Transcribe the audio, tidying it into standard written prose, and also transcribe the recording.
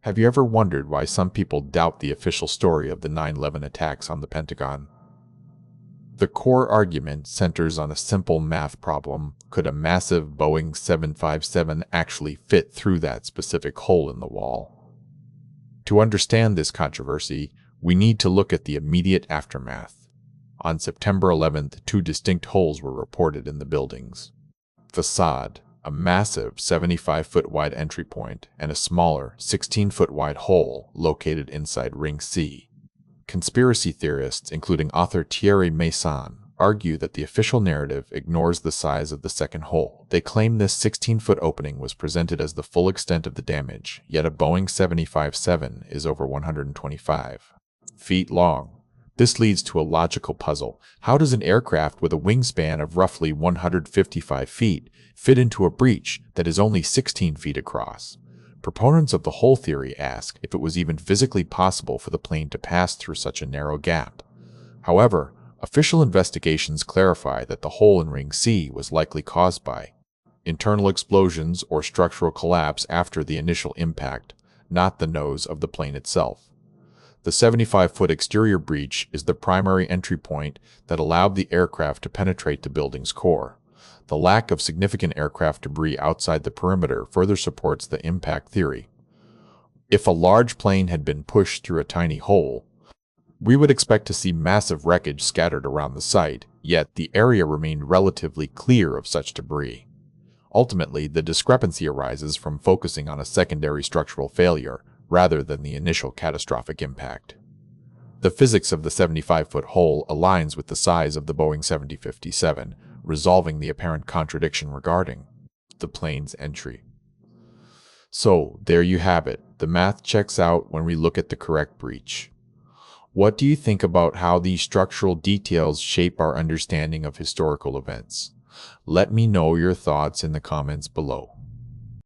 Have you ever wondered why some people doubt the official story of the 9/11 attacks on the Pentagon? The core argument centers on a simple math problem. Could a massive Boeing 757 actually fit through that specific hole in the wall? To understand this controversy, we need to look at the immediate aftermath. On September 11th, two distinct holes were reported in the building's facade, a massive 75-foot wide entry point and a smaller 16-foot wide hole located inside Ring C. Conspiracy theorists, including author Thierry Masson, argue that the official narrative ignores the size of the second hole. They claim this 16-foot opening was presented as the full extent of the damage, yet a Boeing 757 is over 125 feet long. This leads to a logical puzzle. How does an aircraft with a wingspan of roughly 155 feet fit into a breach that is only 16 feet across? Proponents of the hole theory ask if it was even physically possible for the plane to pass through such a narrow gap. However, official investigations clarify that the hole in Ring C was likely caused by internal explosions or structural collapse after the initial impact, not the nose of the plane itself. The 75-foot exterior breach is the primary entry point that allowed the aircraft to penetrate the building's core. The lack of significant aircraft debris outside the perimeter further supports the impact theory. If a large plane had been pushed through a tiny hole, we would expect to see massive wreckage scattered around the site, yet the area remained relatively clear of such debris. Ultimately, the discrepancy arises from focusing on a secondary structural failure rather than the initial catastrophic impact. The physics of the 75-foot hole aligns with the size of the Boeing 757, resolving the apparent contradiction regarding the plane's entry. So, there you have it. The math checks out when we look at the correct breach. What do you think about how these structural details shape our understanding of historical events? Let me know your thoughts in the comments below.